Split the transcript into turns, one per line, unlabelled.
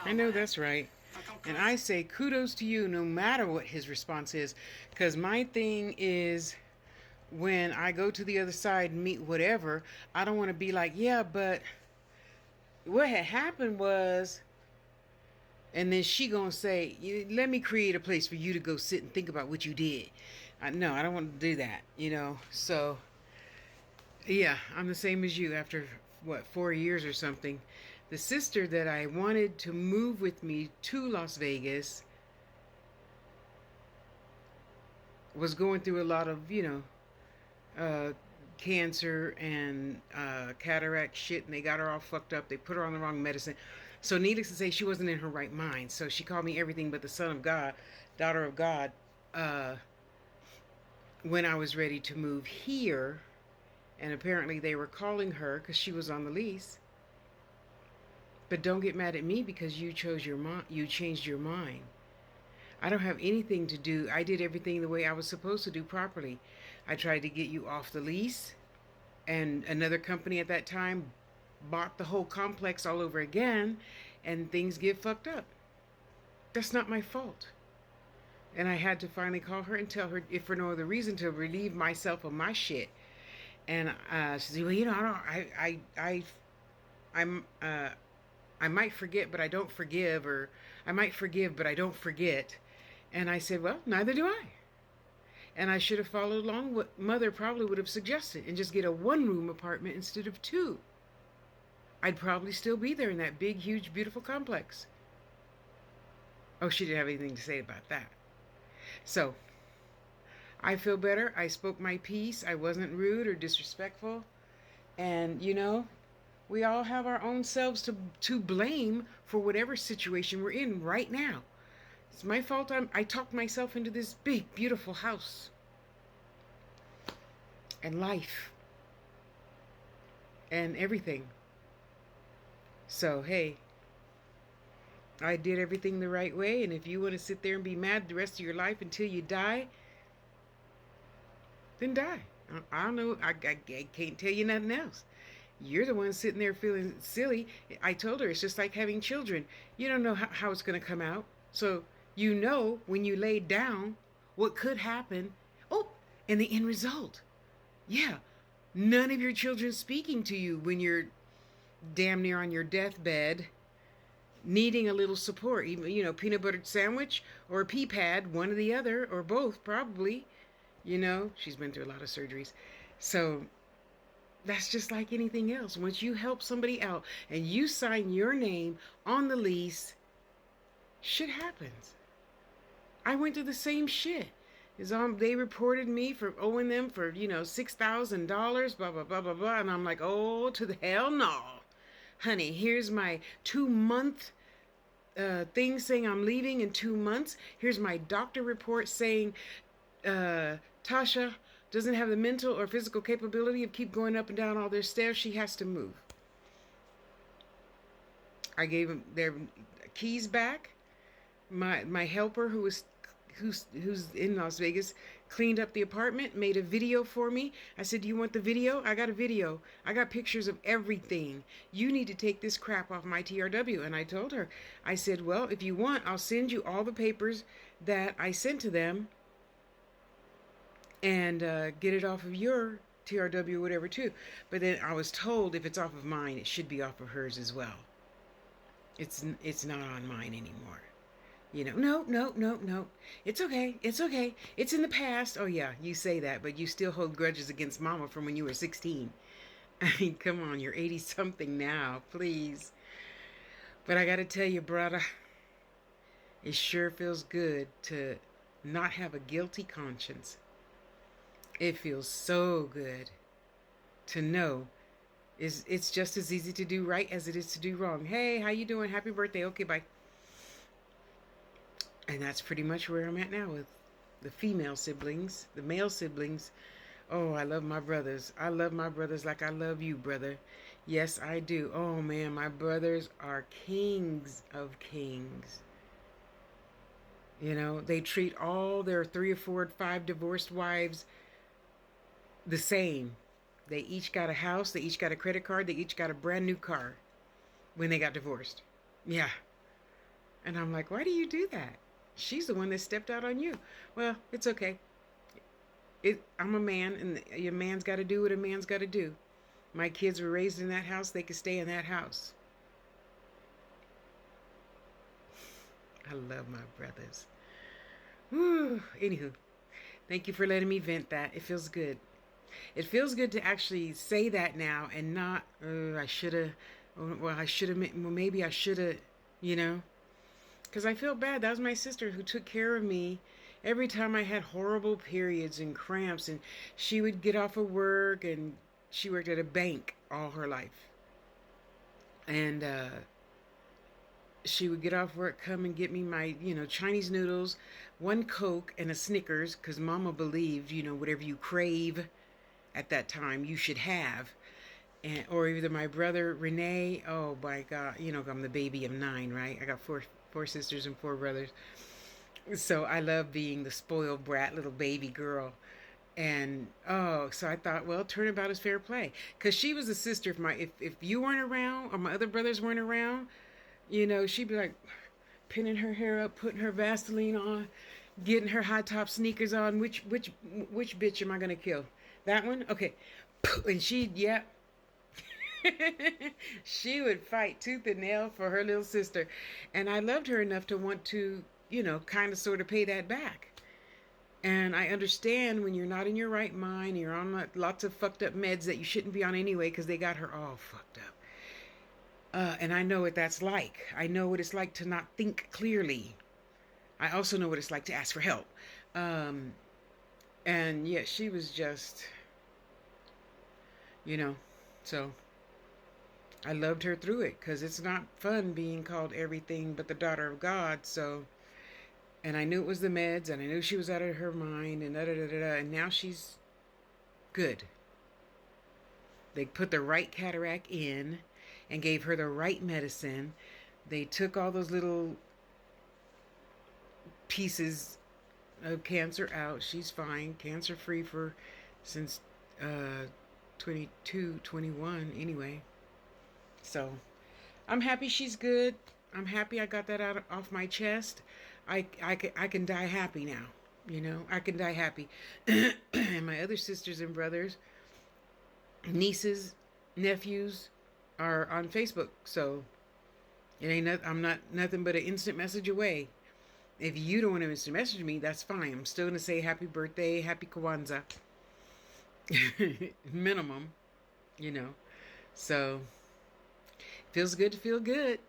I know that's right. And I say kudos to you no matter what his response is. Because my thing is, when I go to the other side and meet whatever, I don't want to be like, yeah, but what had happened was, and then she gonna say, let me create a place for you to go sit and think about what you did. No, I don't want to do that, So, yeah, I'm the same as you after, what, 4 years or something. The sister that I wanted to move with me to Las Vegas was going through a lot of, uh, cancer and cataract shit, and they got her all fucked up. They put her on the wrong medicine. So, needless to say, she wasn't in her right mind. So, she called me everything but the son of God, daughter of God, uh, when I was ready to move here. And apparently, they were calling her because she was on the lease. But don't get mad at me because you chose your mind. You changed your mind. I don't have anything to do. I did everything the way I was supposed to do properly. I tried to get you off the lease, and another company at that time bought the whole complex all over again, and things get fucked up. That's not my fault. And I had to finally call her and tell her, if for no other reason, to relieve myself of my shit. And she said, well, I don't, I'm, I might forget, but I don't forgive, or I might forgive, but I don't forget. And I said, well, neither do I. And I should have followed along what Mother probably would have suggested and just get a one-room apartment instead of two. I'd probably still be there in that big, huge, beautiful complex. Oh, she didn't have anything to say about that. So, I feel better. I spoke my piece. I wasn't rude or disrespectful. And, we all have our own selves to blame for whatever situation we're in right now. It's my fault I talked myself into this big, beautiful house and life and everything. So, hey, I did everything the right way. And if you want to sit there and be mad the rest of your life until you die, then die. I don't know. I can't tell you nothing else. You're the one sitting there feeling silly. I told her it's just like having children. You don't know how it's going to come out. So you know when you lay down what could happen. Oh, and the end result. Yeah, none of your children speaking to you when you're damn near on your deathbed, needing a little support. Even, peanut butter sandwich or a pea pad, one or the other, or both probably. She's been through a lot of surgeries. So that's just like anything else. Once you help somebody out and you sign your name on the lease, shit happens. I went through the same shit. They reported me for owing them for, $6,000, blah, blah, blah, blah, blah. And I'm like, oh, to the hell no. Honey, here's my 2-month thing saying I'm leaving in 2 months. Here's my doctor report saying Tasha doesn't have the mental or physical capability of keep going up and down all their stairs. She has to move. I gave them their keys back. My helper who's in Las Vegas cleaned up the apartment, made a video for me. I said, do you want the video? I got a video. I got pictures of everything. You need to take this crap off my TRW. And I told her, I said, well, if you want, I'll send you all the papers that I sent to them and get it off of your TRW or whatever too. But then I was told if it's off of mine, it should be off of hers as well. It's not on mine anymore. No, no, no, no. It's okay. It's okay. It's in the past. Oh yeah, you say that, but you still hold grudges against Mama from when you were 16. I mean, come on, you're 80 something now, please. But I gotta tell you, brother, it sure feels good to not have a guilty conscience. It feels so good to know it's just as easy to do right as it is to do wrong. Hey, how you doing? Happy birthday. Okay, bye. And that's pretty much where I'm at now with the female siblings. The male siblings, oh, I love my brothers. I love my brothers like I love you, brother. Yes, I do. Oh, man, my brothers are kings of kings. They treat all their 3 or 4 or 5 divorced wives the same. They each got a house. They each got a credit card. They each got a brand new car when they got divorced. Yeah. And I'm like, why do you do that? She's the one that stepped out on you. Well, it's okay. I'm a man, and a man's got to do what a man's got to do. My kids were raised in that house. They could stay in that house. I love my brothers. Whew. Anywho, thank you for letting me vent that. It feels good. It feels good to actually say that now and not, I should have, well, I should have, well, maybe I should have, you know? Because I feel bad. That was my sister who took care of me every time I had horrible periods and cramps. And she would get off of work, and she worked at a bank all her life. And she would get off work, come and get me my, Chinese noodles, one Coke, and a Snickers, because Mama believed, whatever you crave at that time, you should have. And, or either my brother Renee. Oh my God, I'm the baby of 9, right? I got four sisters and 4 brothers, so I love being the spoiled brat little baby girl. And oh, so I thought, well, turnabout is fair play, because she was a sister. If you weren't around or my other brothers weren't around, she'd be like pinning her hair up, putting her Vaseline on, getting her high top sneakers on. Which bitch am I gonna kill? That one? Okay. And she'd, yeah, she would fight tooth and nail for her little sister. And I loved her enough to want to, kind of sort of pay that back. And I understand when you're not in your right mind, you're on lots of fucked up meds that you shouldn't be on anyway, because they got her all fucked up. And I know what that's like. I know what it's like to not think clearly. I also know what it's like to ask for help. Um, and yeah, she was just, you know, so I loved her through it, because it's not fun being called everything but the daughter of God. So, and I knew it was the meds, and I knew she was out of her mind, and da da da da, da, and now she's good. They put the right cataract in and gave her the right medicine. They took all those little pieces of cancer out. She's fine, cancer free for since 22, 21 anyway. So I'm happy she's good. I'm happy I got that out off my chest. I can die happy now. I can die happy. And my other sisters and brothers, nieces, nephews are on Facebook. So I'm not nothing but an instant message away. If you don't want to instant message me, that's fine. I'm still going to say happy birthday, happy Kwanzaa. Minimum, you know. So feels good to feel good.